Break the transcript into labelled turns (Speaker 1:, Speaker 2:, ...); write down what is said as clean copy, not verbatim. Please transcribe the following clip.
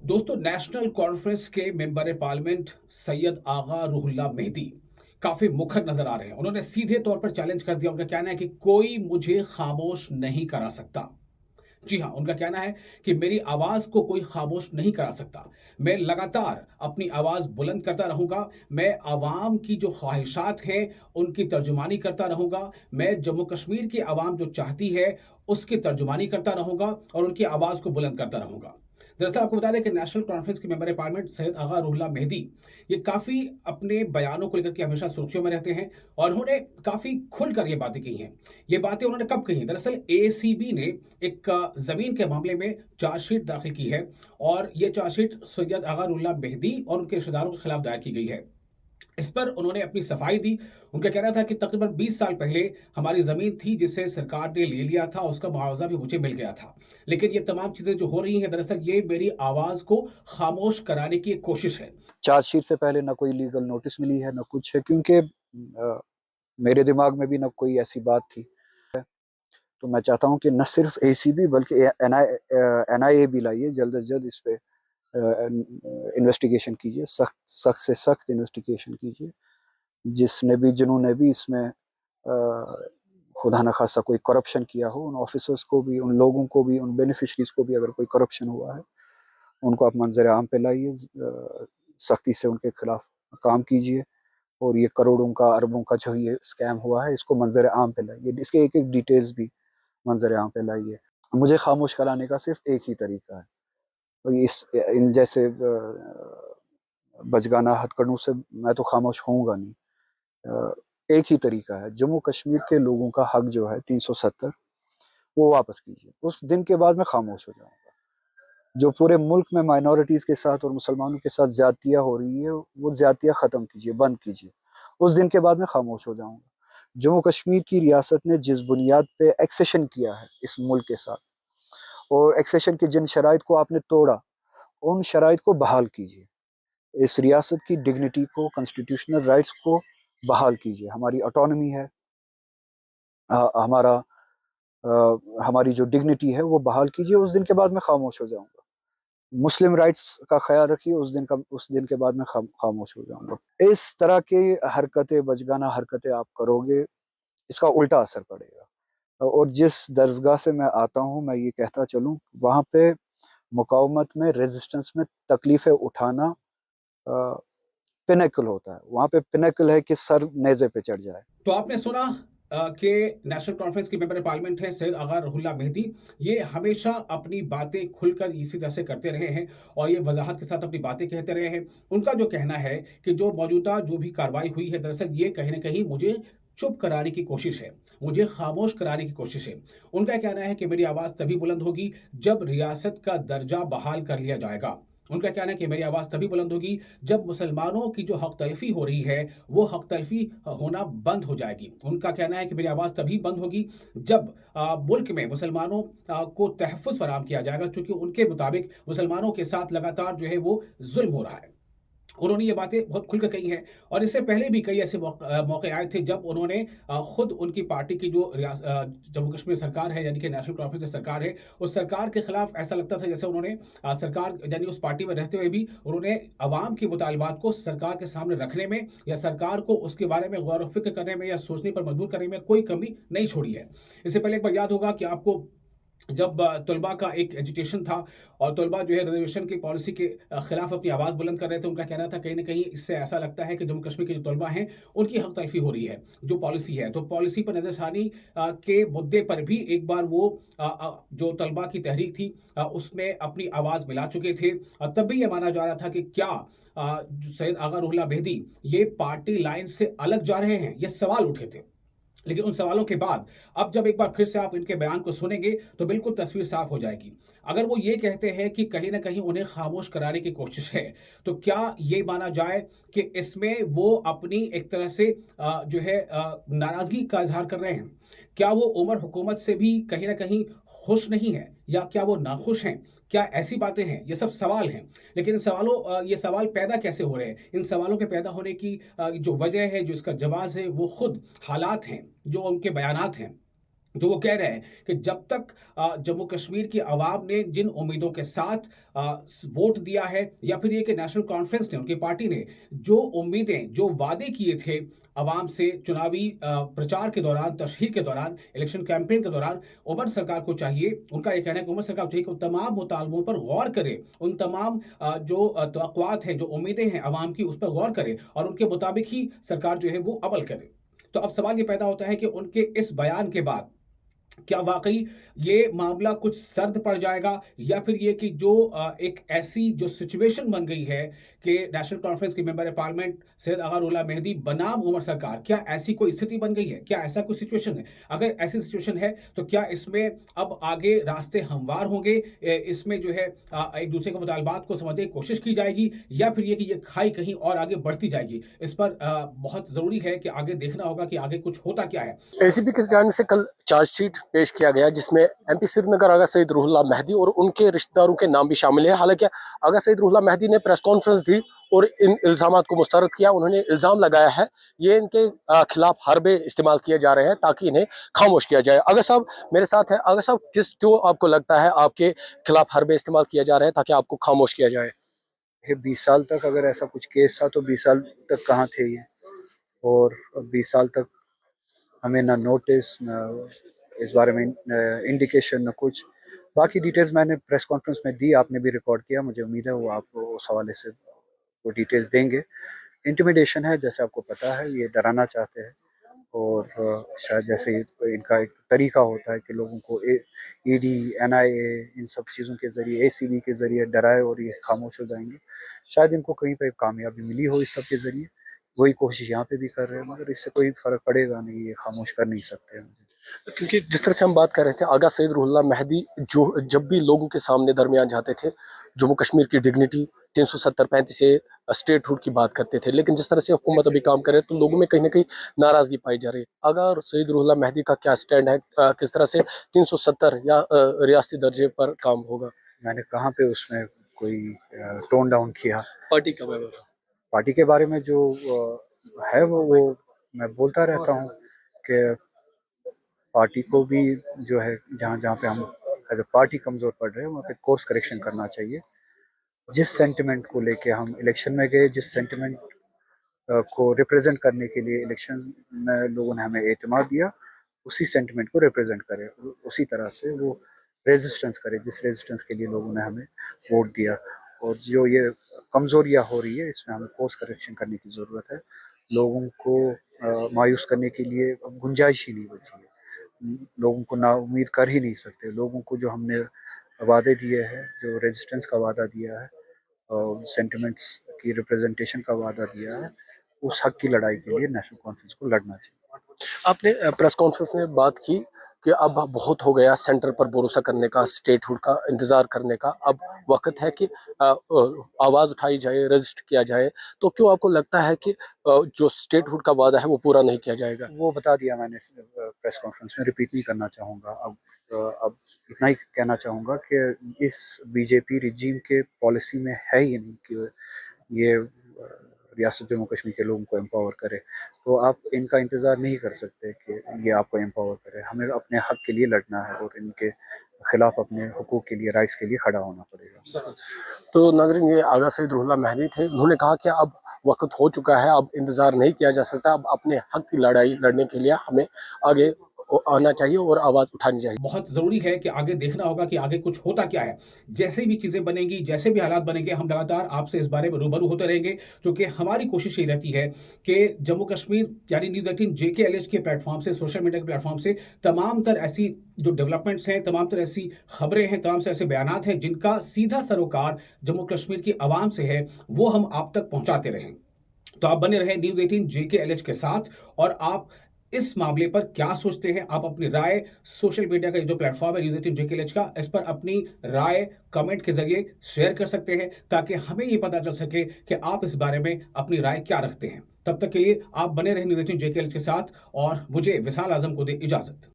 Speaker 1: दोस्तों, national conference के member parliament Syed आगा रूहुल्लाह मेहदी काफ़ी मुखर नज़र आ रहे हैं। उन्होंने सीधे तौर पर चैलेंज कर दिया। उनका कहना है कि कोई मुझे खामोश नहीं करा सकता। जी हाँ, उनका कहना है कि मेरी आवाज़ को कोई खामोश नहीं करा सकता। मैं लगातार अपनी आवाज़ बुलंद करता रहूँगा। मैं आवाम की जो ख्वाहिशात हैं, उनकी तर्जुमानी करता रहूँगा। मैं जम्मू कश्मीर की आवाम जो चाहती है, उसकी तर्जुमानी करता रहूँगा और उनकी आवाज़ को बुलंद करता रहूँगा। दरअसल आपको बता दें कि नेशनल कॉन्फ्रेंस के मेंबर पार्लियामेंट सैयद आगा रूहुल्लाह मेहदी, ये काफ़ी अपने बयानों को लेकर के हमेशा सुर्खियों में रहते हैं और उन्होंने काफ़ी खुलकर ये बातें की हैं। ये बातें उन्होंने कब कही? दरअसल एसीबी ने एक ज़मीन के मामले में चार्जशीट दाखिल की है और ये चार्जशीट सैयद आगा रूहुल्लाह मेहदी और उनके रिश्तेदारों के खिलाफ दायर की गई है। इस पर उन्होंने अपनी सफाई दी। उनका कहना था कि तकरीबन 20 साल पहले हमारी ज़मीन थी जिसे सरकार ने ले लिया था, उसका मुआवज़ा भी मुझे मिल गया था। लेकिन ये तमाम चीज़ें जो हो रही हैं, दरअसल ये मेरी आवाज़ को खामोश कराने की एक कोशिश है।
Speaker 2: चार्जशीट से पहले ना कोई लीगल नोटिस मिली है, ना कुछ है, क्योंकि मेरे दिमाग में भी ना कोई ऐसी बात थी। तो मैं चाहता हूँ कि न सिर्फ एसीबी बल्कि एनआईए भी लाइए, जल्द से जल्द इस पे इन्वेस्टिगेशन कीजिए, सख्त सख्त से सख्त इन्वेस्टिगेशन कीजिए। जिन्होंने भी इसमें खुदा न खासा कोई करप्शन किया हो, उन ऑफिसर्स को भी, उन लोगों को भी, उन बेनिफिशरीज को भी अगर कोई करप्शन हुआ है, उनको आप मंजर आम पे लाइए, सख्ती से उनके खिलाफ काम कीजिए। और ये करोड़ों का, अरबों का जो ये स्कैम हुआ है, इसको मंजर आम पे लाइए, इसके एक एक डिटेल्स भी मंजर आम पे लाइए। मुझे खामोश कराने का सिर्फ एक ही तरीका है, और इन जैसे बचगाना हथकंडों से मैं तो खामोश होऊंगा नहीं। अ, एक ही तरीका है, जम्मू कश्मीर के लोगों का हक जो है 370, वो वापस कीजिए। उस दिन के बाद मैं खामोश हो जाऊंगा। जो पूरे मुल्क में माइनॉरिटीज़ के साथ और मुसलमानों के साथ ज़्यादतियाँ हो रही है, वो ज़्यादतियाँ ख़त्म कीजिए, बंद कीजिए। उस दिन के बाद मैं खामोश हो जाऊंगा। जम्मू कश्मीर की रियासत ने जिस बुनियाद पे एक्सेशन किया है इस मुल्क के साथ, और एक्सेशन की जिन शराइत को आपने तोड़ा, उन शराइत को बहाल कीजिए। इस रियासत की डिग्निटी को, कॉन्स्टिट्यूशनल राइट्स को बहाल कीजिए। हमारी ऑटोनॉमी है, हमारा हमारी जो डिग्निटी है वो बहाल कीजिए। उस दिन के बाद मैं खामोश हो जाऊंगा। मुस्लिम राइट्स का ख्याल रखिए। उस दिन के बाद मैं खामोश हो जाऊंगा। इस तरह की हरकतें, बचगाना हरकतें आप करोगे, इसका उल्टा असर पड़ेगा। और जिस दरगाह से मैं आता हूँ, मैं ये कहता चलूँ, वहाँ पे मुकावमत में, रेजिस्टेंस में तकलीफ़ें उठाना पिनेकल होता है। वहाँ पे पिनेकल है कि सर नेज़े पे चढ़ जाए।
Speaker 1: तो आपने सुना कि नेशनल कॉन्फ्रेंस के मेंबर पार्लियामेंट हैं सैयद आगा रूहुल्लाह मेहदी, ये हमेशा अपनी बातें खुलकर इसी तरह से करते रहे हैं और ये वजाहत के साथ अपनी बातें कहते रहे हैं। उनका जो कहना है कि जो मौजूदा जो भी कार्रवाई हुई है, दरअसल ये कहीं न कहीं मुझे चुप कराने की कोशिश है, मुझे खामोश कराने की कोशिश है। उनका कहना है कि मेरी आवाज़ तभी बुलंद होगी जब रियासत का दर्जा बहाल कर लिया जाएगा। उनका कहना है कि मेरी आवाज़ तभी बुलंद होगी जब मुसलमानों की जो हक तलफ़ी हो रही है, वो हक तलफ़ी होना बंद हो जाएगी। उनका कहना है कि मेरी आवाज़ तभी बंद होगी जब मुल्क में मुसलमानों को तहफ़्फ़ुज़ फ़राहम किया जाएगा, चूँकि उनके मुताबिक मुसलमानों के साथ लगातार जो है वो ज़ुल्म हो रहा है। उन्होंने ये बातें बहुत खुलकर कही हैं और इससे पहले भी कई ऐसे मौके आए थे जब उन्होंने खुद उनकी पार्टी की जो जम्मू कश्मीर सरकार है, यानी कि नेशनल कॉन्फ्रेंस जो सरकार है, उस सरकार के खिलाफ ऐसा लगता था जैसे उन्होंने सरकार यानी उस पार्टी में रहते हुए भी उन्होंने अवाम के मुतालबात को सरकार के सामने रखने में या सरकार को उसके बारे में गौर व फ़िक्र करने में या सोचने पर मजबूर करने में कोई कमी नहीं छोड़ी है। इससे पहले एक बार याद होगा कि आपको, जब तलबा का एक एजिटेशन था और तलबा जो है रिजर्वेशन की पॉलिसी के खिलाफ अपनी आवाज़ बुलंद कर रहे थे, उनका कहना था कहीं न कहीं इससे ऐसा लगता है कि जम्मू कश्मीर के जो तलबा हैं, उनकी हक तलफ़ी हो रही है, जो पॉलिसी है। तो पॉलिसी पर नज़रसानी के मुद्दे पर भी एक बार वो जो तलबा की तहरीक थी, उसमें अपनी आवाज़ मिला चुके थे। तब भी ये माना जा रहा था कि क्या जो सैयद आगा रूहुल्लाह मेहदी ये पार्टी लाइन से अलग जा रहे हैं? ये सवाल उठे थे। लेकिन उन सवालों के बाद अब जब एक बार फिर से आप इनके बयान को सुनेंगे तो बिल्कुल तस्वीर साफ हो जाएगी। अगर वो ये कहते हैं कि कहीं न कहीं उन्हें खामोश कराने की कोशिश है, तो क्या ये माना जाए कि इसमें वो अपनी एक तरह से जो है नाराज़गी का इज़हार कर रहे हैं? क्या वो उमर हुकूमत से भी कहीं न कहीं खुश नहीं हैं या क्या वो नाखुश हैं? क्या ऐसी बातें हैं? ये सब सवाल हैं। लेकिन इन सवालों ये सवाल पैदा कैसे हो रहे हैं? इन सवालों के पैदा होने की जो वजह है, जो इसका जवाब है, वो खुद हालात हैं, जो उनके बयानात हैं। जो वो कह रहे हैं कि जब तक जम्मू कश्मीर की आवाम ने जिन उम्मीदों के साथ वोट दिया है, या फिर ये कि नेशनल कॉन्फ्रेंस ने, उनकी पार्टी ने जो उम्मीदें, जो वादे किए थे आवाम से चुनावी प्रचार के दौरान, तशहीर के दौरान, इलेक्शन कैंपेन के दौरान, उमर सरकार को चाहिए, उनका ये कहना है कि उमर सरकार को चाहिए कि उन तमाम मुतालबों पर गौर करे, उन तमाम जो तवक्कुआत हैं, जो उम्मीदें हैं आवाम की, उस पर गौर करे और उनके मुताबिक ही सरकार जो है वो अमल करे। तो अब सवाल ये पैदा होता है कि उनके इस बयान के बाद क्या वाक़ई ये मामला कुछ सर्द पड़ जाएगा, या फिर ये कि जो एक ऐसी जो सिचुएशन बन गई है कि नेशनल कॉन्फ्रेंस के मेंबर पार्लियामेंट सैयद अगारुल्लाह मेहदी बनाम उमर सरकार, क्या ऐसी कोई स्थिति बन गई है? क्या ऐसा कोई सिचुएशन है? अगर ऐसी सिचुएशन है, तो क्या इसमें अब आगे रास्ते हमवार होंगे? इसमें जो है एक दूसरे के मुतालबात को समझने की कोशिश की जाएगी, या फिर ये कि ये खाई कहीं और आगे बढ़ती जाएगी? इस पर बहुत ज़रूरी है कि आगे देखना होगा कि आगे कुछ होता क्या है।
Speaker 3: एसीबी की जानिब से कल चार्जशीट पेश किया गया जिसमें एमपी श्रीनगर आगा सईद रूहुल्लाह मेहदी और उनके रिश्तेदारों के नाम भी शामिल है। हालांकि आगा सईद रूहुल्लाह मेहदी ने प्रेस कॉन्फ्रेंस दी और इन इल्जामात को मुस्तरद किया। उन्होंने इल्जाम लगाया है ये इनके खिलाफ हरबे इस्तेमाल किए जा रहे हैं ताकि इन्हें खामोश किया जाए। आगा साहब मेरे साथ है। आगा साहब, क्यों आपको लगता है आपके खिलाफ हरबे इस्तेमाल किया जा रहे हैं ताकि आपको खामोश किया जाए?
Speaker 2: 20 साल तक अगर ऐसा कुछ केस था तो 20 साल तक कहाँ थे ये, और 20 साल तक हमें ना नोटिस, ना इस बारे में इंडिकेशन, ना कुछ। बाकी डिटेल्स मैंने प्रेस कॉन्फ्रेंस में दी, आपने भी रिकॉर्ड किया, मुझे उम्मीद है वो आप उस हवाले से वो डिटेल्स देंगे। इंटिमिडेशन है, जैसे आपको पता है, ये डराना चाहते हैं, और शायद जैसे इनका एक तरीका होता है कि लोगों को ईडी, एनआईए, इन सब चीज़ों के ज़रिए, एसीबी के ज़रिए डराए और ये खामोश हो जाएंगे। शायद इनको कहीं पे कामयाबी मिली हो इस सब के ज़रिए, वही कोशिश यहाँ पे भी कर रहे हैं, मगर इससे कोई फ़र्क पड़ेगा नहीं, ये खामोश कर नहीं सकते हैं मुझे।
Speaker 3: क्योंकि जिस तरह से हम बात कर रहे थे, आगा सईद रूहुल्लाह मेहदी जो जब भी लोगों के सामने दरमियान जाते थे, जम्मू कश्मीर की डिग्निटी 370-35 से स्टेटहुड की बात करते थे, लेकिन जिस तरह से हुकूमत अभी काम करे तो लोगों में कहीं ना कहीं नाराजगी पाई जा रही है। आगा सईद रूहुल्लाह मेहदी का क्या स्टैंड है? किस तरह से 370 या रियासती दर्जे पर काम होगा?
Speaker 2: मैंने कहाँ पे उसमें कोई टोन डाउन किया।
Speaker 3: पार्टी का व्यवहार
Speaker 2: पार्टी के बारे में जो है वो मैं बोलता रहता हूँ कि पार्टी को भी जो है जहाँ जहाँ पे हम एज अ पार्टी कमज़ोर पड़ रहे हैं वहाँ पे कोर्स करेक्शन करना चाहिए। जिस सेंटिमेंट को लेके हम इलेक्शन में गए, जिस सेंटिमेंट को रिप्रेजेंट करने के लिए इलेक्शन में लोगों ने हमें एतमाद दिया, उसी सेंटिमेंट को रिप्रेजेंट करें, उसी तरह से वो रेजिस्टेंस करें जिस रेजिस्टेंस के लिए लोगों ने हमें वोट दिया। और जो ये कमज़ोरियाँ हो रही है, इसमें हमें कोर्स करेक्शन करने की ज़रूरत है। लोगों को मायूस करने के लिए अब गुंजाइश ही नहीं बची है। लोगों को ना उम्मीद कर ही नहीं सकते। लोगों को जो हमने वादे दिए हैं, जो रेजिस्टेंस का वादा दिया है और सेंटिमेंट्स की रिप्रेजेंटेशन का वादा दिया है, उस हक की लड़ाई के लिए नेशनल कॉन्फ्रेंस को लड़ना चाहिए।
Speaker 3: आपने प्रेस कॉन्फ्रेंस में बात की कि अब बहुत हो गया सेंटर पर भरोसा करने का, स्टेटहुड का इंतजार करने का, अब वक्त है कि आवाज़ उठाई जाए, रजिस्ट किया जाए। तो क्यों आपको लगता है कि जो स्टेटहुड का वादा है वो पूरा नहीं किया जाएगा?
Speaker 2: वो बता दिया मैंने प्रेस कॉन्फ्रेंस में, रिपीट नहीं करना चाहूँगा। अब इतना ही कहना चाहूँगा कि इस बीजेपी रिजीम के पॉलिसी में है ही नहीं कि ये रियासत जम्मू कश्मीर के लोगों को एम्पावर करे। तो आप इनका इंतज़ार नहीं कर सकते कि ये आपको एम्पावर करे। हमें अपने हक के लिए लड़ना है और इनके खिलाफ अपने हुकूक के लिए, राइट्स के लिए खड़ा होना पड़ेगा।
Speaker 3: तो नाज़रीन, ये आगा सईद रूहुल्लाह मेहदी थे। उन्होंने कहा कि अब वक्त हो चुका है, अब इंतज़ार नहीं किया जा सकता, अब अपने हक की लड़ाई लड़ने के लिए हमें आगे आना चाहिए और आवाज़ उठानी चाहिए।
Speaker 1: बहुत ज़रूरी है कि आगे देखना होगा कि आगे कुछ होता क्या है। जैसे भी चीज़ें बनेंगी, जैसे भी हालात बनेंगे, हम लगातार आपसे इस बारे में रूबरू होते रहेंगे, क्योंकि हमारी कोशिश ये रहती है कि जम्मू कश्मीर यानी न्यूज़ 18 JKLH के प्लेटफ़ॉर्म से, सोशल मीडिया के प्लेटफ़ॉर्म से तमाम तर ऐसी जो डेवलपमेंट्स हैं, तमाम तर ऐसी खबरें हैं, तमाम से ऐसे बयानात हैं जिनका सीधा सरोकार जम्मू कश्मीर की आवाम से है, वो हम आप तक पहुँचाते रहें। तो आप बने रहें न्यूज़ 18 JKLH के साथ, और आप इस मामले पर क्या सोचते हैं? आप अपनी राय सोशल मीडिया का जो प्लेटफॉर्म है न्यूज़ 18 JKLH का, इस पर अपनी राय कमेंट के जरिए शेयर कर सकते हैं, ताकि हमें ये पता चल सके कि आप इस बारे में अपनी राय क्या रखते हैं। तब तक के लिए आप बने रहें न्यूज़ 18 JKLH के साथ, और मुझे विशाल आजम को दे इजाज़त।